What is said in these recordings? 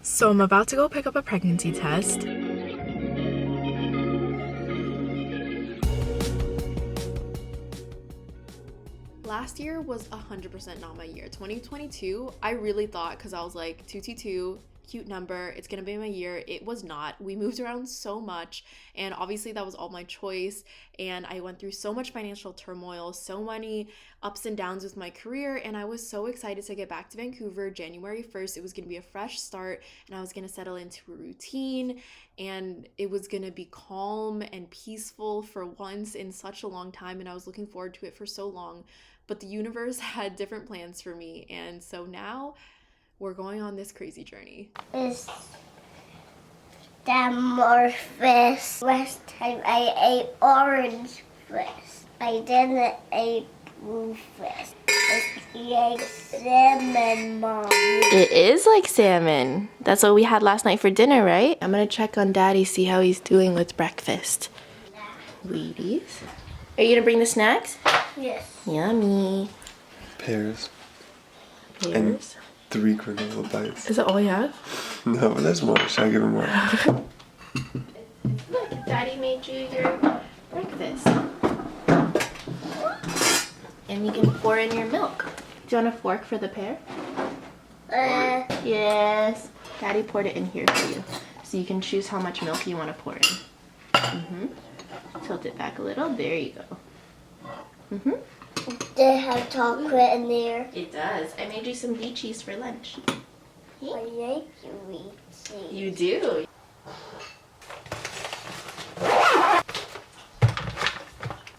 So I'm about to go pick up a pregnancy test. Last year was 100% not my year. 2022, I really thought, because I was like 222, cute number, it's gonna be my year. It was not. We moved around so much, and obviously that was all my choice, and I went through so much financial turmoil, so many ups and downs with my career, and I was so excited to get back to Vancouver January 1st. It was gonna be a fresh start, and I was gonna settle into a routine, and it was gonna be calm and peaceful for once in such a long time, and I was looking forward to it for so long. But the universe had different plans for me, and so now we're going on this crazy journey. Is that more fish? Last time I ate orange fish. I didn't eat blue fish. It's like salmon, Mom. It is like salmon. That's what we had last night for dinner, right? I'm gonna check on Daddy, see how he's doing with breakfast. Wheaties. Are you gonna bring the snacks? Yes. Yummy. Pears. Pears. And 3 granola bites. Is that all you have? No, but there's more. Should I give him more? Look, Daddy made you your breakfast. And you can pour in your milk. Do you want a fork for the pear? Yes. Daddy poured it in here for you. So you can choose how much milk you want to pour in. Tilt it back a little. There you go. They have chocolate in there. It does. I made you some lychees for lunch. I like lychee. You do.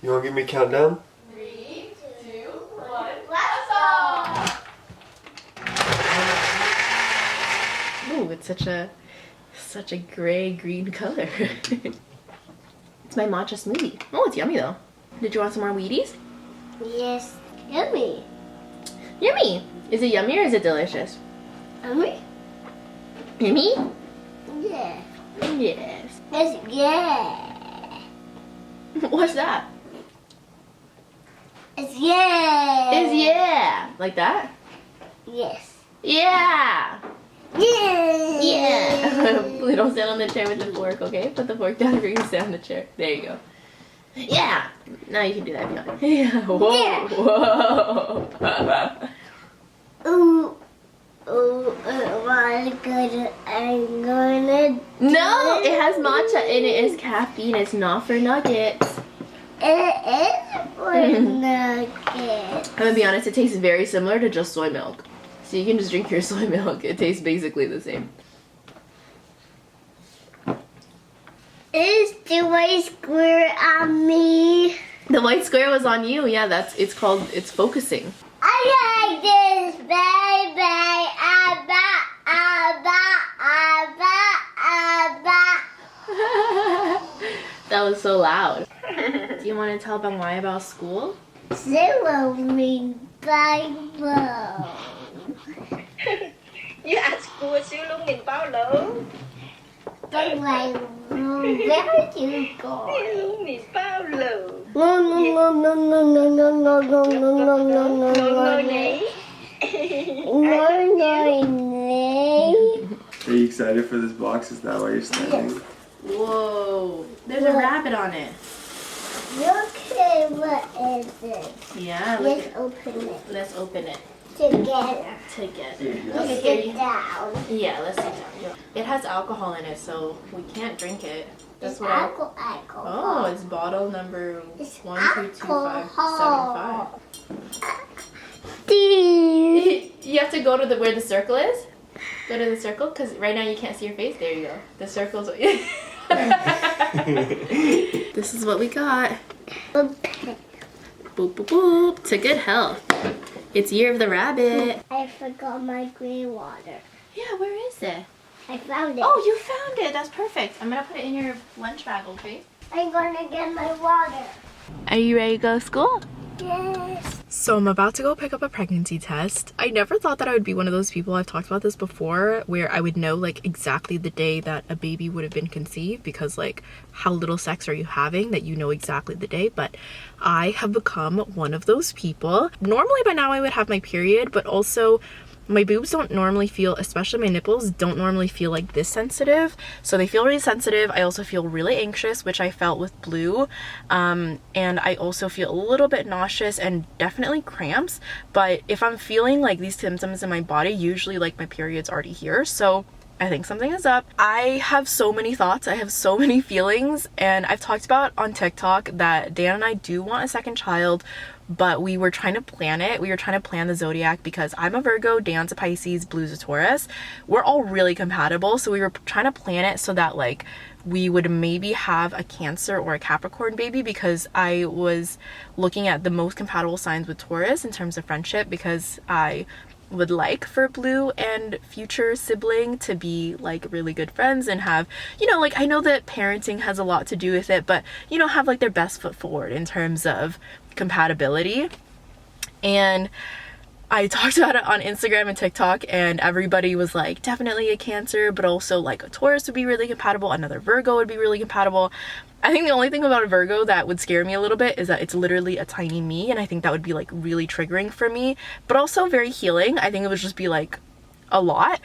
You want to give me a countdown? 3, 2, 1, let's go! Ooh, it's such a gray-green color. It's my matcha smoothie. Oh, it's yummy though. Did you want some more Wheaties? Yes. Yummy. Yummy! Is it yummy or is it delicious? Yummy? Yummy? Yeah. Yes. Yes, yeah. What's that? It's yeah. It's yeah! Like that? Yes. Yeah! Yeah. Yeah! Please don't stand on the chair with the fork, okay? Put the fork down if you're gonna stand on the chair. There you go. Yeah! Now you can do that if you want. Yeah. Whoa! Yeah. Whoa! Ooh. Oh, I'm gonna No! It has matcha and it is caffeine. It's not for nuggets. It is for nuggets. I'm gonna be honest, it tastes very similar to just soy milk. So you can just drink your soy milk. It tastes basically the same. Is the white square on me? The white square was on you. Yeah, it's focusing. I like this, baby. Abba, abba, abba, abba. That was so loud. Do you want to tell Bangwai about school? Zero means Bible. You at school siêu luôn nhìn bao lớn. But like, where do you go? Luôn nhìn bao lớn. No, no, no, no, no, no, no, no, no, no, no, no, no, Ngồi no, nhỉ? Are you excited for this box? Is that why you're standing? Whoa, there's a rabbit on it. Okay, what is it? Yeah, Let's open it let's open it together. together. Let's Okay, sit down. yeah, let's sit down. It has alcohol in it, so we can't drink it. That's It's what alcohol. Oh, it's bottle number It's 122575. Tea. You have to go to where the circle is. Go to the circle, because right now you can't see your face. There you go. The circle's. This is what we got. Boop, boop, boop. To good health. It's Year of the Rabbit. I forgot my green water. Yeah, where is it? I found it. Oh, you found it. That's perfect. I'm going to put it in your lunch bag, okay? I'm gonna get my water. Are you ready to go to school? Yes. So I'm about to go pick up a pregnancy test. I never thought that I would be one of those people, I've talked about this before, where I would know like exactly the day that a baby would have been conceived, because like how little sex are you having that you know exactly the day. But I have become one of those people. Normally by now I would have my period, but also my boobs don't normally feel, especially my nipples, don't normally feel like this sensitive. So they feel really sensitive. I also feel really anxious, which I felt with blue. And I also feel a little bit nauseous and definitely cramps. But if I'm feeling like these symptoms in my body, usually like my period's already here. So I think something is up. I have so many thoughts. I have so many feelings. And I've talked about on TikTok that Dan and I do want a second child, but we were trying to plan it. We were trying to plan the zodiac because I'm a Virgo, Dan's a Pisces, Blue's a Taurus. We're all really compatible. So we were trying to plan it so that like we would maybe have a Cancer or a Capricorn baby, because I was looking at the most compatible signs with Taurus in terms of friendship, because I would like for Blue and future sibling to be like really good friends and have, you know, like I know that parenting has a lot to do with it, but you know, have like their best foot forward in terms of compatibility. And I talked about it on Instagram and TikTok, and everybody was like, definitely a Cancer, but also like a Taurus would be really compatible, another Virgo would be really compatible. I think the only thing about a Virgo that would scare me a little bit is that it's literally a tiny me, and I think that would be like really triggering for me, but also very healing. I think it would just be like a lot.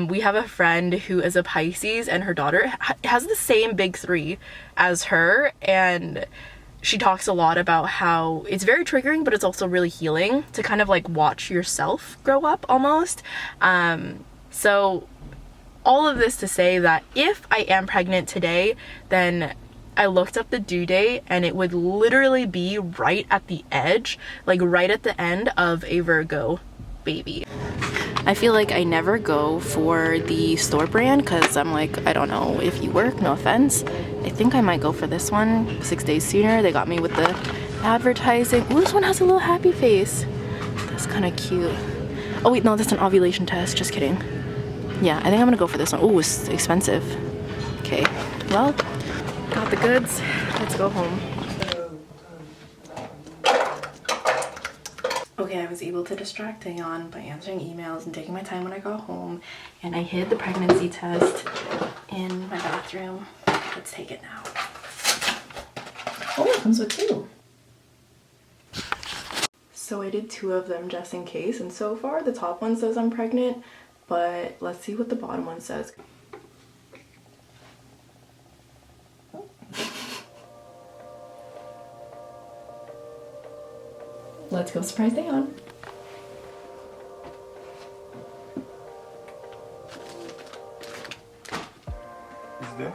We have a friend who is a Pisces, and her daughter has the same big three as her, and she talks a lot about how it's very triggering, but it's also really healing to kind of like watch yourself grow up almost. So all of this to say that if I am pregnant today, then I looked up the due date and it would literally be right at the edge, like right at the end of a Virgo baby. I feel like I never go for the store brand because I'm like, I don't know if you work, no offense. I think I might go for this one, 6 days sooner. They got me with the advertising. Ooh, this one has a little happy face. That's kind of cute. Oh wait, no, that's an ovulation test. Just kidding. Yeah, I think I'm gonna go for this one. Ooh, it's expensive. Okay, well, got the goods. Let's go home. Okay, I was able to distract Taeyeon by answering emails and taking my time when I got home, and I hid the pregnancy test in my bathroom. Let's take it now. Oh, it comes with two. So I did 2 of them just in case, and so far the top one says I'm pregnant, but let's see what the bottom one says. Let's go surprise Taeyeon. Is there?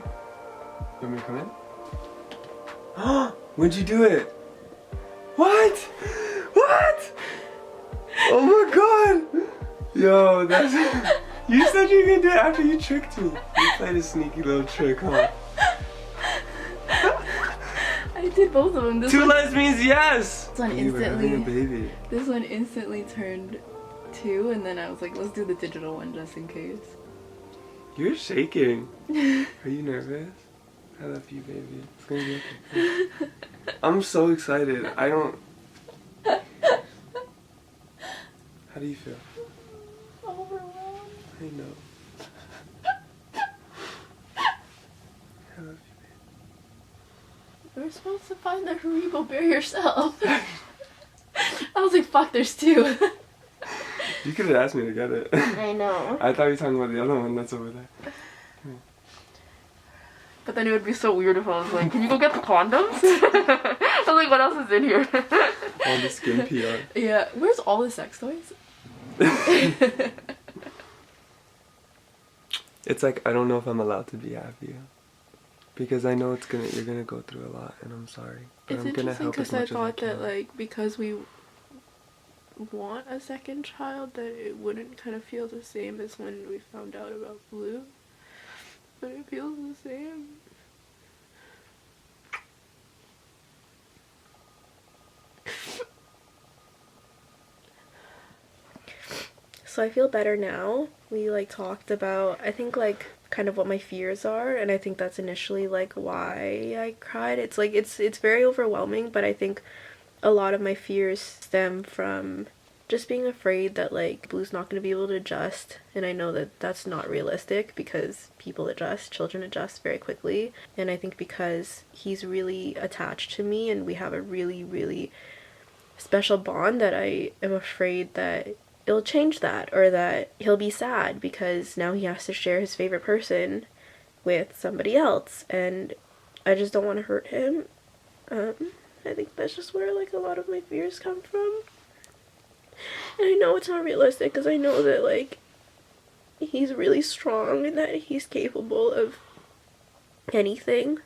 You want me to come in? When'd you do it? What? What? Oh my god! Yo, that's... You said you were gonna do it after you tricked me. You played a sneaky little trick, huh? I did both of them. This 2 one, lines means yes! this one You were having a instantly, baby. this one instantly turned 2, and then I was like, let's do the digital one just in case. You're shaking. Are you nervous? I love you, baby. It's gonna be okay. I'm so excited. I don't... How do you feel? Overwhelmed. I know. I love you, baby. We're supposed to find the Haribo bear yourself. I was like, fuck, there's 2. You could have asked me to get it. I know. I thought you were talking about the other one that's over there. But then it would be so weird if I was like, can you go get the condoms? I was like, what else is in here? All the skin PR. Yeah, where's all the sex toys? It's like, I don't know if I'm allowed to be happy. Because I know you're gonna go through a lot, and I'm sorry. But It's I'm gonna interesting help as because I much as I thought that, can. like, because we want a second child, that it wouldn't kind of feel the same as when we found out about Blue. But it feels the same. So I feel better now. We like talked about, I think, like kind of what my fears are, and I think that's initially like why I cried. It's like it's very overwhelming, but I think a lot of my fears stem from just being afraid that like Blue's not going to be able to adjust, and I know that that's not realistic because people adjust, children adjust very quickly, and I think because he's really attached to me and we have a really, really special bond, that I am afraid that it'll change that, or that he'll be sad because now he has to share his favorite person with somebody else, and I just don't want to hurt him. I think that's just where like a lot of my fears come from. And I know it's not realistic because I know that like he's really strong and that he's capable of anything.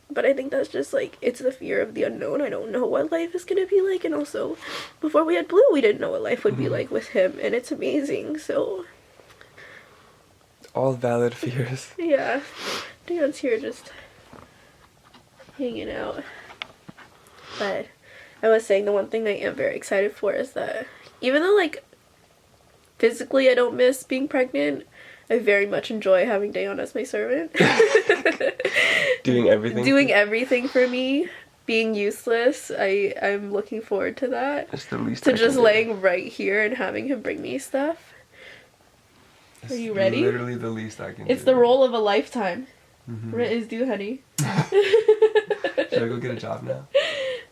But I think that's just like, it's the fear of the unknown. I don't know what life is gonna be like, and also before we had Blue, we didn't know what life would be like with him, and it's amazing. So all valid fears. yeah, Dan's here just hanging out. But I was saying the one thing I am very excited for is that even though like physically I don't miss being pregnant, I very much enjoy having Dayon as my servant. Doing everything? Doing everything for me. Being useless. I'm looking forward to that. It's the least to just laying right here and having him bring me stuff. It's Are you ready? Literally the least I can do. It's the role of a lifetime. Mm-hmm. Do, honey. Should I go get a job now?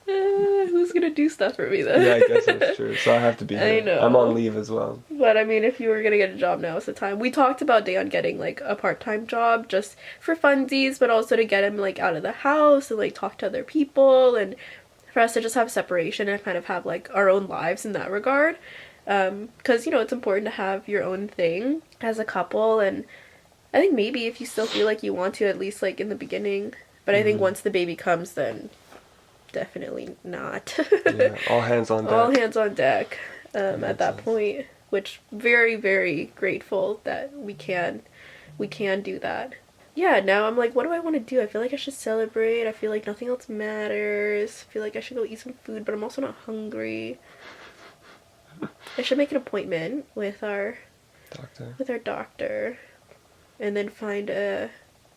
Who's gonna do stuff for me then? Yeah, I guess that's true. So I have to be here. I know. I'm on leave as well. But I mean, if you were gonna get a job, now is the time. We talked about Dayon getting like a part-time job just for funsies, but also to get him like out of the house and like talk to other people, and for us to just have separation and kind of have like our own lives in that regard. Because, you know, it's important to have your own thing as a couple, and I think maybe if you still feel like you want to, at least like in the beginning. But I think once the baby comes, then definitely not. Yeah, all hands on deck. All hands on deck at that point, which very, very grateful that we can do that. Yeah, now I'm like, what do I want to do? I feel like I should celebrate. I feel like nothing else matters. I feel like I should go eat some food, but I'm also not hungry. I should make an appointment with our doctor and then find a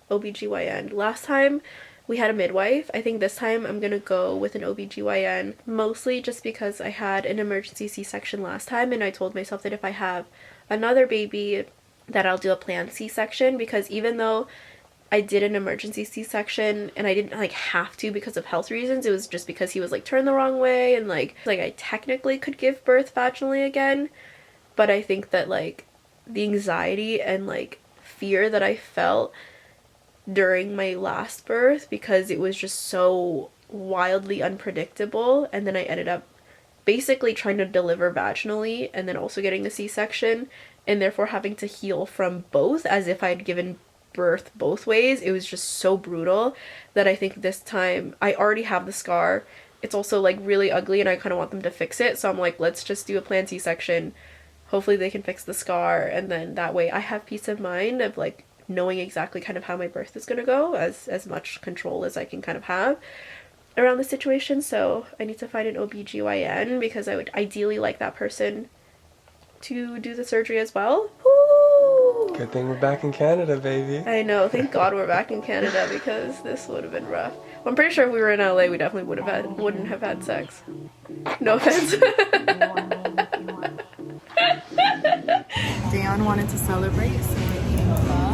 OBGYN. Last time we had a midwife. I think this time I'm gonna go with an OBGYN, mostly just because I had an emergency C-section last time, and I told myself that if I have another baby that I'll do a planned C-section, because even though I did an emergency C-section and I didn't like have to because of health reasons, it was just because he was like turned the wrong way, and like I technically could give birth vaginally again, but I think that like the anxiety and like fear that I felt during my last birth, because it was just so wildly unpredictable, and then I ended up basically trying to deliver vaginally and then also getting a C-section, and therefore having to heal from both as if I had given birth both ways. It was just so brutal that I think this time I already have the scar. It's also like really ugly and I kind of want them to fix it, so I'm like, let's just do a planned C-section. Hopefully they can fix the scar, and then that way I have peace of mind of like knowing exactly kind of how my birth is going to go, as much control as I can kind of have around the situation. So I need to find an OBGYN because I would ideally like that person to do the surgery as well. Woo! Good thing we're back in Canada, baby. I know, thank God we're back in Canada, because this would have been rough. I'm pretty sure if we were in LA, we definitely wouldn't have had sex. No offense. Dayon wanted to celebrate, so we're eating pho.